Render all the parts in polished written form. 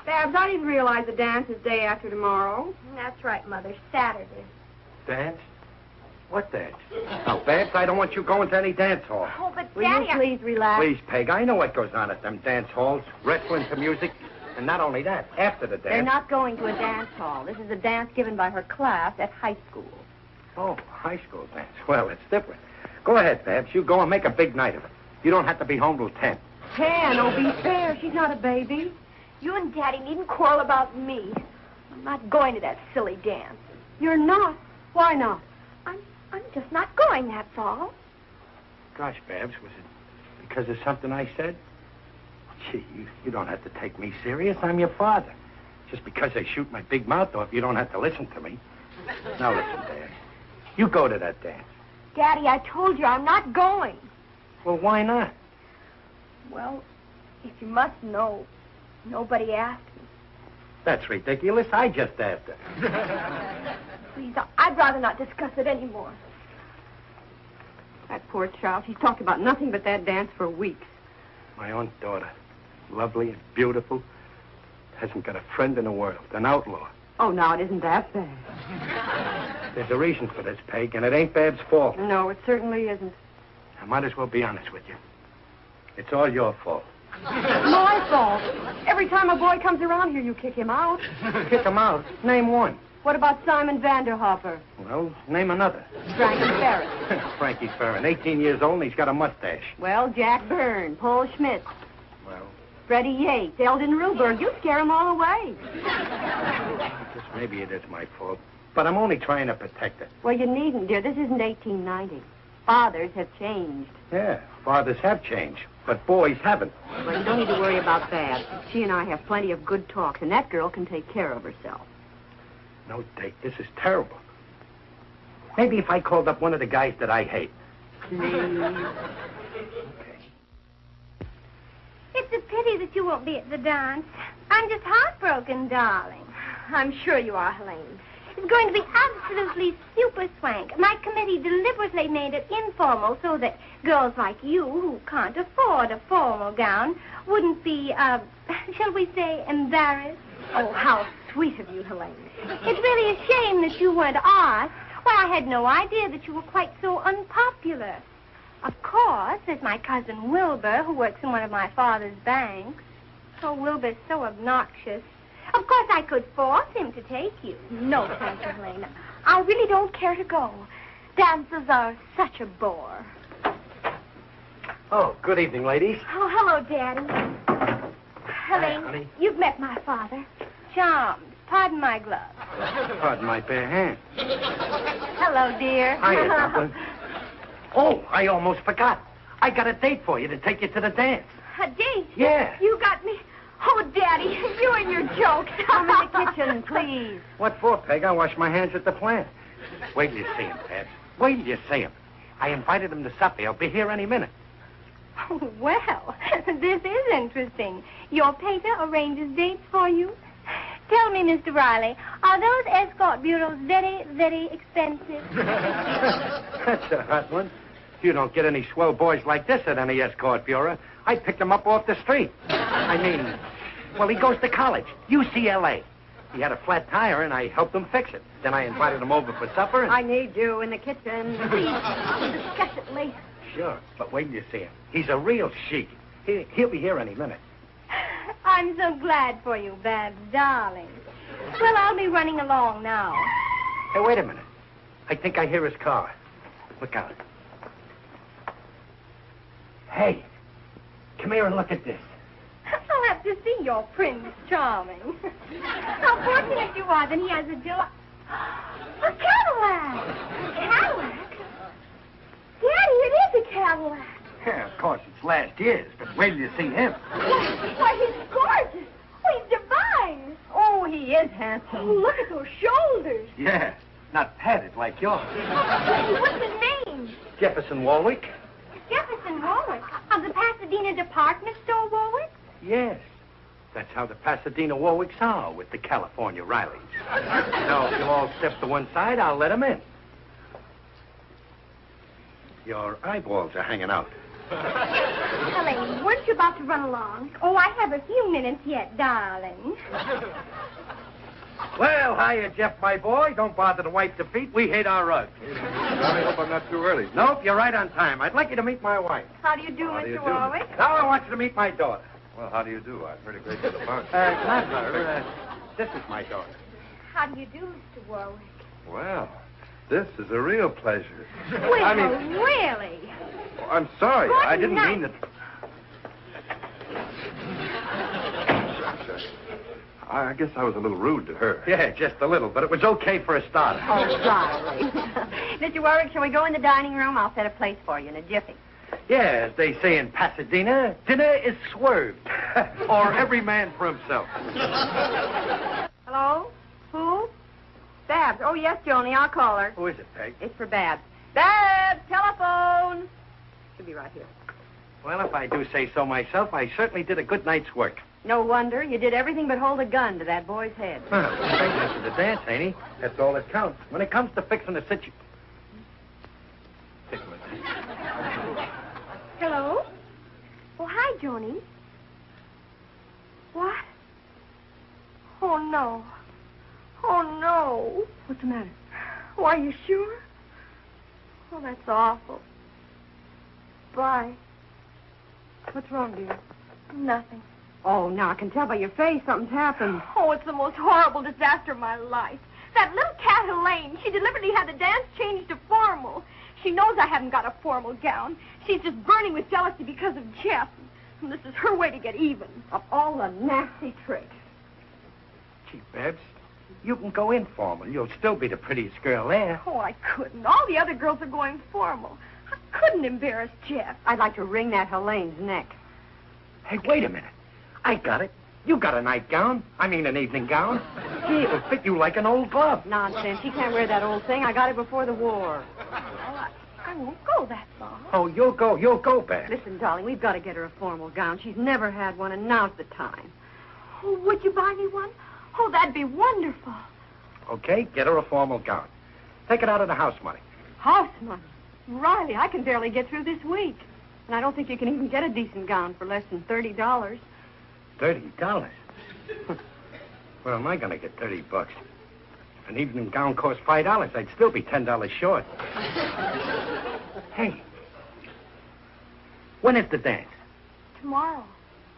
Babs, I didn't realize the dance is day after tomorrow. That's right, Mother. Saturday. Dance? What dance? Now, Babs, I don't want you going to any dance hall. Oh, but Will Daddy, you please relax? Please, Peg, I know what goes on at them dance halls. Wrestling to music. And not only that, after the dance... They're not going to a dance hall. This is a dance given by her class at high school. Oh, high school dance. Well, it's different. Go ahead, Babs. You go and make a big night of it. You don't have to be home till 10. 10? Oh, be fair. She's not a baby. you and Daddy needn't quarrel about me. I'm not going to that silly dance. You're not? Why not? I'm just not going, that's all. Gosh, Babs, was it because of something I said? Gee, you don't have to take me serious. I'm your father. Just because I shoot my big mouth off, you don't have to listen to me. Now listen, Dad. You go to that dance. Daddy, I told you I'm not going. Well, why not? Well, if you must know, nobody asked me. That's ridiculous. I just asked her. Please, I'd rather not discuss it anymore. That poor child. She's talked about nothing but that dance for weeks. My own daughter. Lovely and beautiful. Hasn't got a friend in the world. An outlaw. Oh, now, it isn't that bad. There's a reason for this, Peg, and it ain't Bab's fault. No, it certainly isn't. I might as well be honest with you. It's all your fault. My fault. Every time a boy comes around here, you kick him out. Kick him out? Name one. What about Simon Vanderhopper? Well, name another. Frankie Ferris. Frankie Ferrin, 18 years old, and he's got a mustache. Well, Jack Byrne, Paul Schmidt, Well, Freddie Yates, Eldon Ruberg. You scare them all away. I guess maybe it is my fault. But I'm only trying to protect her. Well, you needn't, dear. This isn't 1890. Fathers have changed. Yeah, fathers have changed, but boys haven't. Well, you don't need to worry about that. She and I have plenty of good talks, and that girl can take care of herself. No, Dick, this is terrible. Maybe if I called up one of the guys that I hate. Please. Okay. It's a pity that you won't be at the dance. I'm just heartbroken, darling. I'm sure you are, Helene. It's going to be absolutely super swank. My committee deliberately made it informal so that girls like you, who can't afford a formal gown, wouldn't be, shall we say, embarrassed. Oh, how sweet of you, Helene. It's really a shame that you weren't asked. Why, I had no idea that you were quite so unpopular. Of course, there's my cousin Wilbur, who works in one of my father's banks. Oh, Wilbur's so obnoxious. Of course, I could force him to take you. No, thank you, Helena. I really don't care to go. Dances are such a bore. Oh, good evening, ladies. Oh, hello, Daddy. Helene, honey. you've met my father. Charmed. Pardon my glove. Pardon my bare hand. Hello, dear. Hiya, Dublin. Oh, I almost forgot. I got a date for you to take you to the dance. A date? Yeah. You got me. Oh, Daddy, you and your jokes. Come in the kitchen, please. What for, Peg? I wash my hands at the plant. Wait till you see him, Peg. Wait till you see him. I invited him to supper. He'll be here any minute. Oh, well, this is interesting. Your pater arranges dates for you? Tell me, Mr. Riley, are those escort bureaus very, very expensive? That's a hot one. You don't get any swell boys like this at any escort bureau. I picked him up off the street. I mean, well, he goes to college, UCLA. He had a flat tire, and I helped him fix it. Then I invited him over for supper, and... I need you in the kitchen. Please, we'll discuss it later. Sure, but wait till you see him. He's a real chic. He'll be here any minute. I'm so glad for you, Babs, darling. Well, I'll be running along now. Hey, wait a minute. I think I hear his car. Look out. Hey, come here and look at this. I'll have to see your Prince Charming. How fortunate you are that he has a a Cadillac. A Cadillac? Daddy, it is a Cadillac. Yeah, of course, it's last year's, but wait till you see him. Why, he's gorgeous. Oh, he's divine. Oh, he is handsome. Oh, look at those shoulders. Yeah, not padded like yours. What's his name? Jefferson Warwick? Jefferson Warwick. Of the Pasadena department store, Warwick? Yes. That's how the Pasadena Warwicks are with the California Rileys. Now, if you'll all step to one side, I'll let him in. Your eyeballs are hanging out. Helene, weren't you about to run along? Oh, I have a few minutes yet, darling. Well, hiya, Jeff, my boy. Don't bother to wipe the feet. We hate our rugs. I hope I'm not too early. Nope, you're right on time. I'd like you to meet my wife. How do you do, How do you Mr. do? Warwick? Now I want you to meet my daughter. Well, how do you do? I've heard a great deal about you. Not her. This is my daughter. How do you do, Mr. Warwick? Well, this is a real pleasure. Well, I mean, really? oh, I'm sorry. Good I didn't night. mean that. I guess I was a little rude to her. Yeah, just a little, but it was okay for a start. Oh, darling. Mr. Warwick, shall we go in the dining room? I'll set a place for you in a jiffy. Yeah, as they say in Pasadena, dinner is swerved. Or every man for himself. Hello? Who? Babs. Oh, yes, Joni, I'll call her. Who is it, Peg? It's for Babs. Babs, telephone. She'll be right here. Well, if I do say so myself, I certainly did a good night's work. No wonder. You did everything but hold a gun to that boy's head. Well, this is the dance, ain't he? That's all that counts. When it comes to fixing a situation. Hello? Oh, hi, Joni. What? Oh, no. Oh, no. What's the matter? Oh, are you sure? Oh, that's awful. Bye. What's wrong, dear? Nothing. Oh, now I can tell by your face something's happened. Oh, it's the most horrible disaster of my life. That little cat, Helene, she deliberately had the dance changed to formal. She knows I haven't got a formal gown. She's just burning with jealousy because of Jeff. And this is her way to get even. Of all the nasty tricks. Gee, Babs, you can go informal. You'll still be the prettiest girl there. Oh, I couldn't. All the other girls are going formal. I couldn't embarrass Jeff. I'd like to wring that Helene's neck. Hey, wait a minute. I got it. You got a nightgown. I mean, an evening gown. Gee, it'll fit you like an old glove. Nonsense. She can't wear that old thing. I got it before the war. Well, I won't go that far. Oh, you'll go, Babs. Listen, darling, we've got to get her a formal gown. She's never had one, and now's the time. Oh, would you buy me one? Oh, that'd be wonderful. Okay, get her a formal gown. Take it out of the house money. House money? Riley, I can barely get through this week. And I don't think you can even get a decent gown for less than $30. $30? Where am I going to get $30? An evening gown costs $5. I'd still be $10 short. Hey, when is the dance? Tomorrow.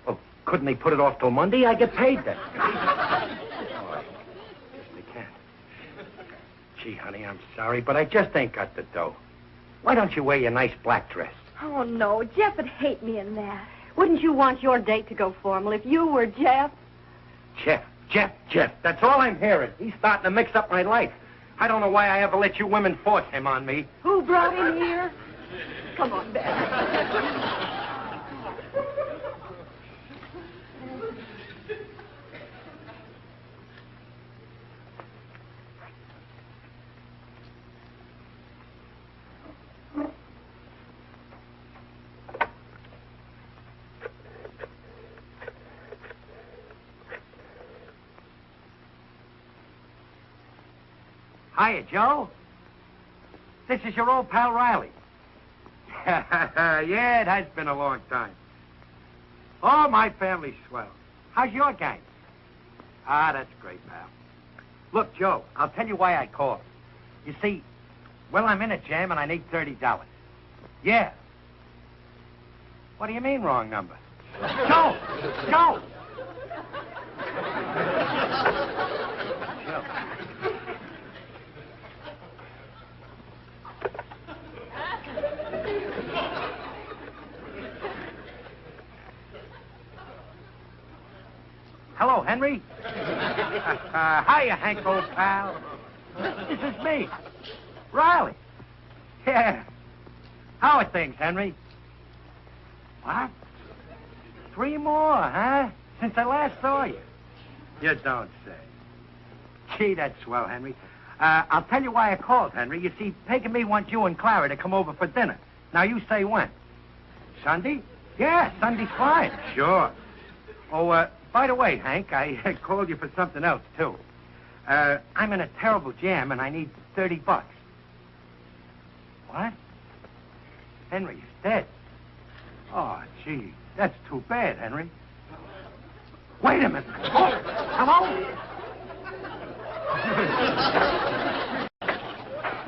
Oh, couldn't they put it off till Monday? I get paid then. Oh, I guess they can't. Gee, honey, I'm sorry, but I just ain't got the dough. Why don't you wear your nice black dress? Oh, no. Jeff would hate me in that. Wouldn't you want your date to go formal if you were Jeff? Jeff. That's all I'm hearing. He's starting to mix up my life. I don't know why I ever let you women force him on me. Who brought him here? Come on, Beth. Hiya, Joe. This is your old pal, Riley. Yeah, it has been a long time. Oh, my family's swell. How's your gang? Ah, that's great, pal. Look, Joe, I'll tell you why I called. You see, well, I'm in a jam and I need $30. Yeah. What do you mean, wrong number? Joe! Joe! Hello, Henry. Hiya, Hank, old pal. This is me, Riley. Yeah. How are things, Henry? What? 3 more, huh? Since I last saw you. You don't say. Gee, that's swell, Henry. I'll tell you why I called, Henry. You see, Peg and me want you and Clara to come over for dinner. Now, you say when? Sunday? Yeah, Sunday's fine. Sure. Oh, by the way, Hank, I called you for something else, too. I'm in a terrible jam, and I need $30. What? Henry is dead. Oh, gee, that's too bad, Henry. Wait a minute. Oh, hello?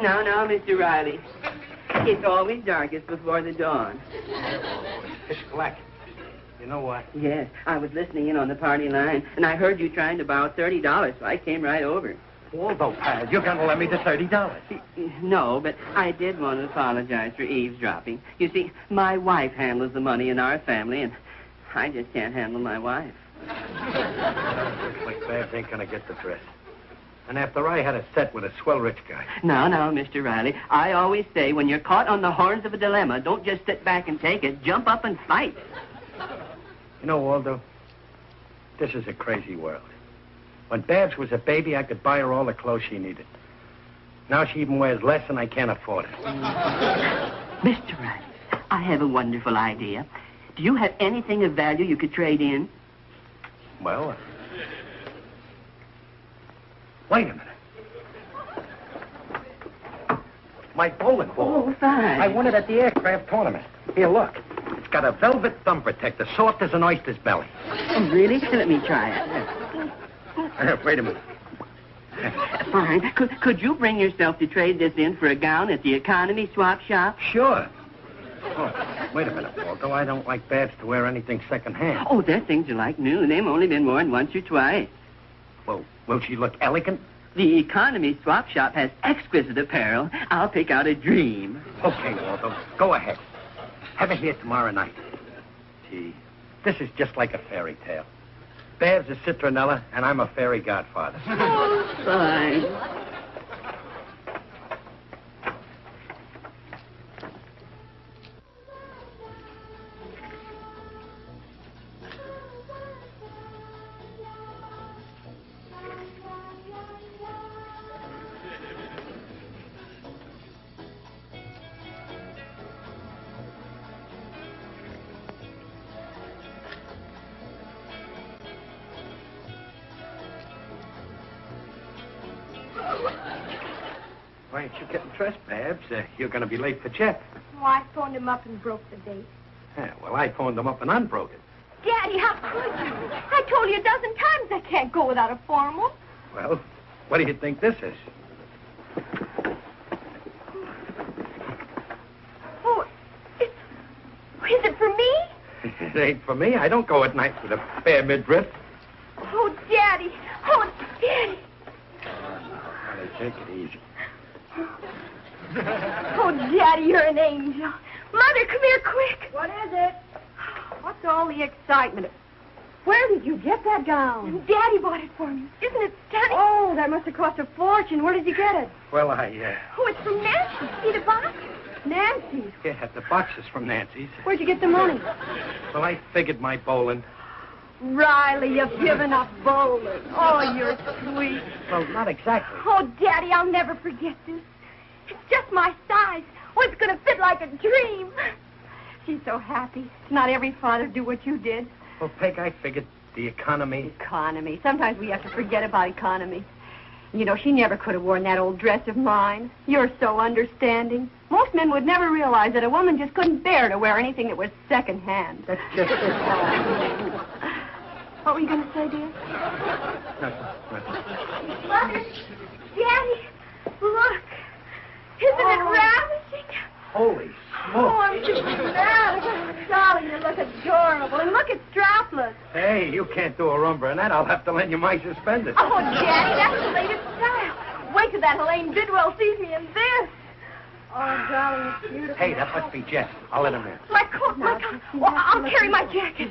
No, Mr. Riley. It's always darkest before the dawn. It's black. You know what? Yes, I was listening in on the party line, and I heard you trying to borrow $30, so I came right over. Waldo, pal, you're going to lend me the $30. No, but I did want to apologize for eavesdropping. You see, my wife handles the money in our family, and I just can't handle my wife. Looks like Babs ain't going to get the dress. And after I had a set with a swell rich guy. No, Mr. Riley. I always say when you're caught on the horns of a dilemma, don't just sit back and take it. Jump up and fight. You know, Waldo, this is a crazy world. When Babs was a baby, I could buy her all the clothes she needed. Now she even wears less and I can't afford it. Mr. Riley, I have a wonderful idea. Do you have anything of value you could trade in? Well, wait a minute. My bowling ball. Oh, fine. I won it at the aircraft tournament. Here, look. It's got a velvet thumb protector, soft as an oyster's belly. Oh, really? Let me try it. Wait a minute. Fine. Could you bring yourself to trade this in for a gown at the economy swap shop? Sure. Oh, wait a minute, Waldo. I don't like Babs to wear anything secondhand. Oh, they're things you like new. They've only been worn once or twice. Well, will she look elegant? The economy swap shop has exquisite apparel. I'll pick out a dream. Okay, Waldo. Go ahead. Have it here tomorrow night. Gee, this is just like a fairy tale. Babs is Citronella, and I'm a fairy godfather. Oh, fine. Why ain't you getting dressed, Babs? You're going to be late for Jeff. Oh, I phoned him up and broke the date. Yeah, well, I phoned him up and unbroke it. Daddy, how could you? I told you a dozen times I can't go without a formal. Well, what do you think this is? Oh, is it for me? It ain't for me. I don't go at night with a bare midriff. Oh, Daddy. Oh, Daddy. Now, take it easy. Oh, Daddy, you're an angel. Mother, come here quick. What is it? What's all the excitement? Where did you get that gown? Daddy bought it for me. Isn't it stunning? Oh, that must have cost a fortune. Where did you get it? Well, Oh, it's from Nancy. See the box? Nancy's. Yeah, the box is from Nancy's. Where'd you get the money? Well, I figured my bowling. Riley, you've given up bowling. Oh, you're sweet. Well, not exactly. Oh, Daddy, I'll never forget this. It's just my size. Oh, it's going to fit like a dream. She's so happy. Not every father do what you did. Well, Peg, I figured the economy. Economy. Sometimes we have to forget about economy. You know, she never could have worn that old dress of mine. You're so understanding. Most men would never realize that a woman just couldn't bear to wear anything that was secondhand. That's just it. What were you going to say, dear? Nothing. Mother, Daddy, look. Isn't it ravishing? Holy Oh, smoke. I'm just mad. Darling, you look adorable. And look, it's strapless. Hey, you can't do a rumba in that. I'll have to lend you my suspenders. Oh, Daddy, that's the latest style. Wait till that Helene Bidwell sees me in this. Oh, darling, it's beautiful. Hey, that must be Jeff. I'll let him in. My coat. Oh, I'll carry my jacket.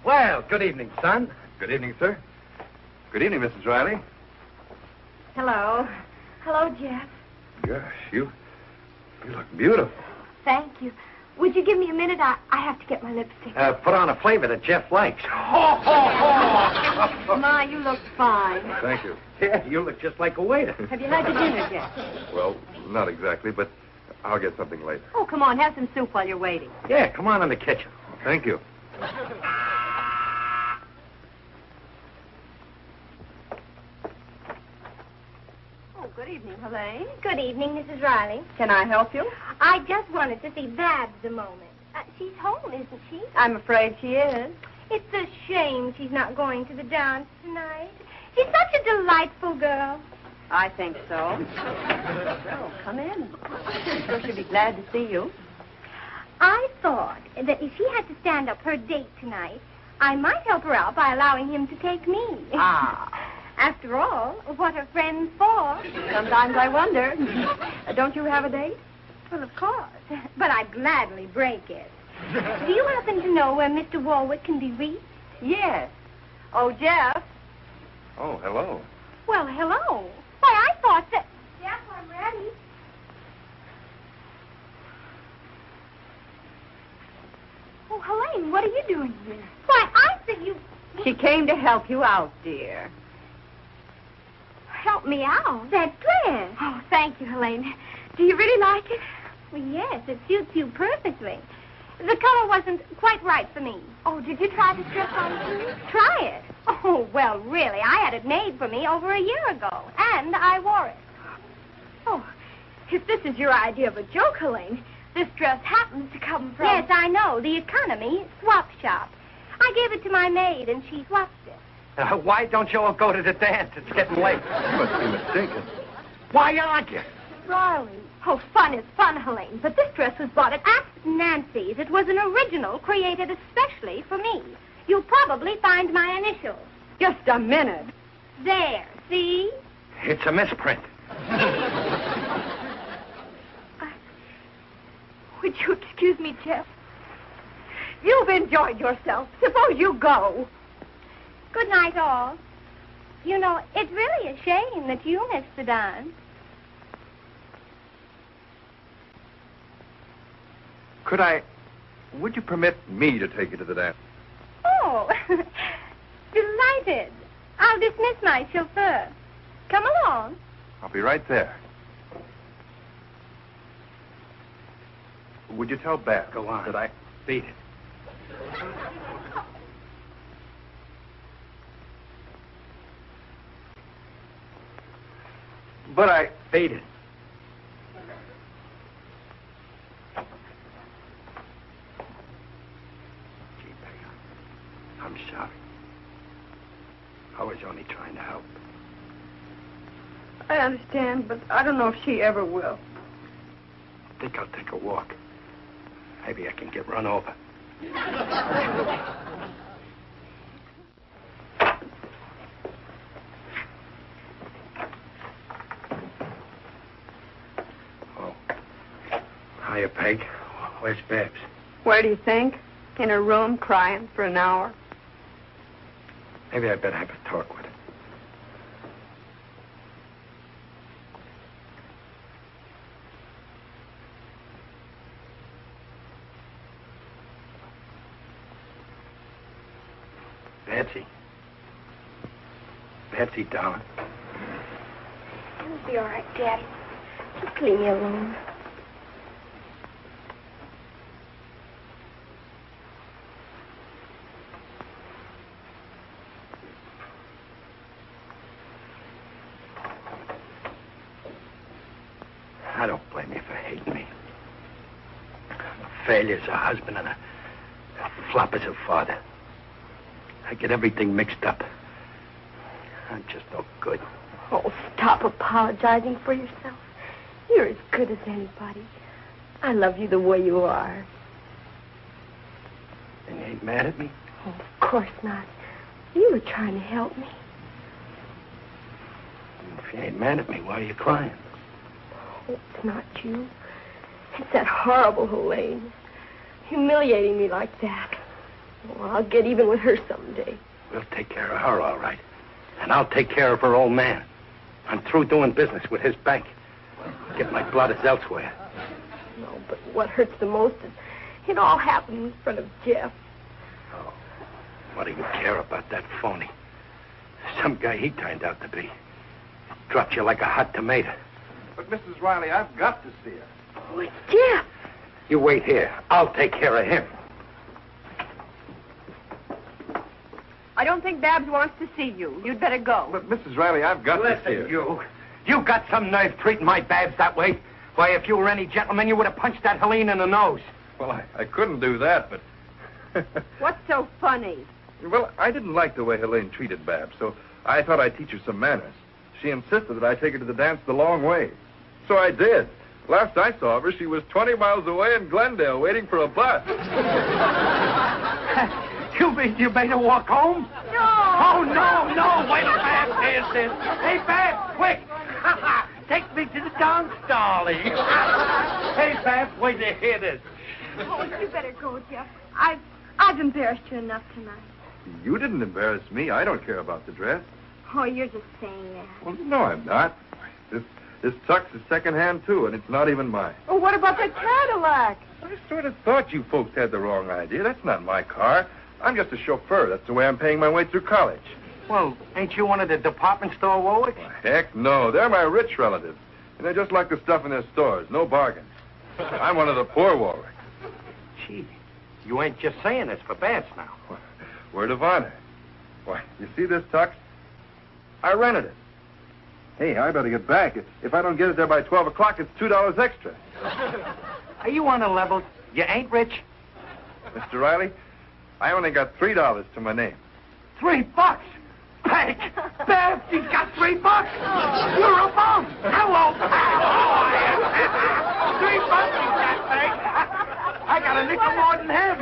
Well, good evening, son. Good evening, sir. Good evening, Mrs. Riley. Hello. Hello, Jeff. Gosh, you look beautiful. Thank you. Would you give me a minute? I have to get my lipstick. Put on a flavor that Jeff likes. Ma, you look fine. Thank you. Yeah, you look just like a waiter. Have you had your dinner yet? Well, not exactly, but I'll get something later. Oh, come on, have some soup while you're waiting. Yeah, come on in the kitchen. Thank you. Oh, good evening, Helene. Good evening, Mrs. Riley. Can I help you? I just wanted to see Babs a moment. She's home, isn't she? I'm afraid she is. It's a shame she's not going to the dance tonight. She's such a delightful girl. I think so. Well, come in. I'm sure she'll be glad to see you. I thought that if she had to stand up her date tonight, I might help her out by allowing him to take me. Ah. After all, what are friends for? Sometimes I wonder. Don't you have a date? Well, of course. But I'd gladly break it. Do you happen to know where Mr. Warwick can be reached? Yes. Oh, Jeff. Oh, hello. Well, hello. Why, I thought that... Jeff, I'm ready. Oh, Helene, what are you doing here? Why, I said you... She came to help you out, dear. Help me out. That dress. Oh, thank you, Helene. Do you really like it? Well, yes, it suits you perfectly. The color wasn't quite right for me. Oh, did you try this dress on too? Try it? Oh, well, really, I had it made for me over a year ago, and I wore it. Oh, if this is your idea of a joke, Helene, this dress happens to come from... Yes, I know, the Economy Swap Shop. I gave it to my maid, and she swapped it. Why don't you all go to the dance? It's getting late. You must be mistaken. Why argue? Riley. Oh, fun is fun, Helene, but this dress was bought at... Nancy's. It was an original created especially for me. You'll probably find my initials. Just a minute. There, see? It's a misprint. Would you excuse me, Jeff? You've enjoyed yourself. Suppose you go. Good night, all. You know, it's really a shame that you missed the dance. Would you permit me to take you to the dance? Oh, delighted. I'll dismiss my chauffeur. Come along. I'll be right there. Would you tell Babs? Go on. That I... Beat it. But I... Beat it. Gee, Peg, I'm sorry. I was only trying to help. I understand, but I don't know if she ever will. I think I'll take a walk. Maybe I can get run over. Oh. Hiya, Peg. Where's Babs? Where do you think? In her room, crying for an hour. Maybe I better have a talk with her. Betsy. Betsy, darling. It'll be all right, Daddy. Just leave me alone. I don't blame you for hating me. I'm a failure as a husband and a flop as a father. I get everything mixed up. I'm just no good. Oh, stop apologizing for yourself. You're as good as anybody. I love you the way you are. And you ain't mad at me? Oh, of course not. You were trying to help me. If you ain't mad at me, why are you crying? Oh, it's not you. It's that horrible Helene. Humiliating me like that. Oh, I'll get even with her someday. We'll take care of her, all right. And I'll take care of her old man. I'm through doing business with his bank. Get my blood is elsewhere. No, but what hurts the most is it all happened in front of Jeff. Oh, what do you care about that phony? Some guy he turned out to be. Dropped you like a hot tomato. But, Mrs. Riley, I've got to see her. Oh, it's Jeff. You wait here. I'll take care of him. I don't think Babs wants to see you. You'd better go. But, Mrs. Riley, I've got to see her. Listen, You got some nerve treating my Babs that way. Why, if you were any gentleman, you would have punched that Helene in the nose. Well, I couldn't do that, but... What's so funny? Well, I didn't like the way Helene treated Babs, so I thought I'd teach her some manners. She insisted that I take her to the dance the long way. So I did. Last I saw of her, she was 20 miles away in Glendale waiting for a bus. You mean you made her walk home? No! Oh, no. Wait till Babs hears this. Hey, Babs, quick. Take me to the dance, darling. Hey, Babs, wait to hear this. Oh, you better go, Jeff. I've embarrassed you enough tonight. You didn't embarrass me. I don't care about the dress. Oh, you're just saying that. Well, no, I'm not. This tux is secondhand, too, and it's not even mine. Oh, what about the Cadillac? I sort of thought you folks had the wrong idea. That's not my car. I'm just a chauffeur. That's the way I'm paying my way through college. Well, ain't you one of the department store Warwicks? Heck no. They're my rich relatives. And they just like the stuff in their stores. No bargains. I'm one of the poor Warwicks. Gee, you ain't just saying this for Babs now. Word of honor. Why, you see this tux? I rented it. Hey, I better get back. If I don't get it there by 12 o'clock, it's $2 extra. Are you on a level? You ain't rich? Mr. Riley, I only got $3 to my name. $3? Peg! Babs, he's got $3! You're a bum! Hello, pal! $3 he's got, Peg! I got a nickel more than him!